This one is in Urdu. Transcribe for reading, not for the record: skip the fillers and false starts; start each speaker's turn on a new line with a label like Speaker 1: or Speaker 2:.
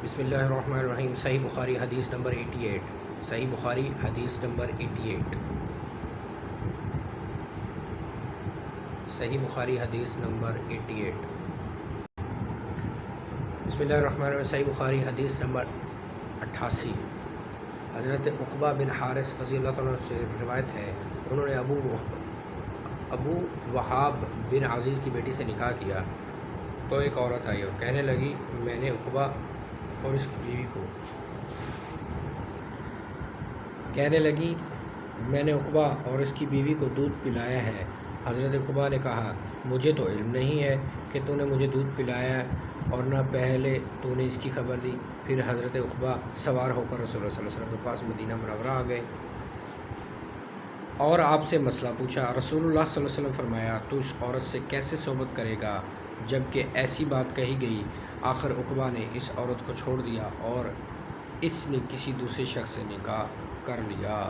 Speaker 1: بسم اللہ الرحمن الرحیم۔ صحیح بخاری حدیث نمبر 88۔ صحیح بخاری حدیث نمبر 88۔ صحیح بخاری حدیث نمبر 88۔ بسم اللہ الرحمن الرحیم۔ صحیح بخاری حدیث نمبر 88۔ حضرت عقبہ بن حارث رضی اللہ تعالیٰ سے روایت ہے، انہوں نے ابو وہاب بن عزیز کی بیٹی سے نکاح کیا تو ایک عورت آئی اور کہنے لگی میں نے عقبہ اور اس کی بیوی کو دودھ پلایا ہے۔ حضرت عقبہ نے کہا مجھے تو علم نہیں ہے کہ تو نے مجھے دودھ پلایا اور نہ پہلے تو نے اس کی خبر دی۔ پھر حضرت عقبہ سوار ہو کر رسول اللہ صلی اللہ علیہ وسلم کے پاس مدینہ منورہ آ گئے اور آپ سے مسئلہ پوچھا۔ رسول اللہ صلی اللہ علیہ وسلم فرمایا تو اس عورت سے کیسے صحبت کرے گا؟ جب کہ ایسی بات کہی گئی، آخر عقبہ نے اس عورت کو چھوڑ دیا اور اس نے کسی دوسرے شخص سے نکاح کر لیا۔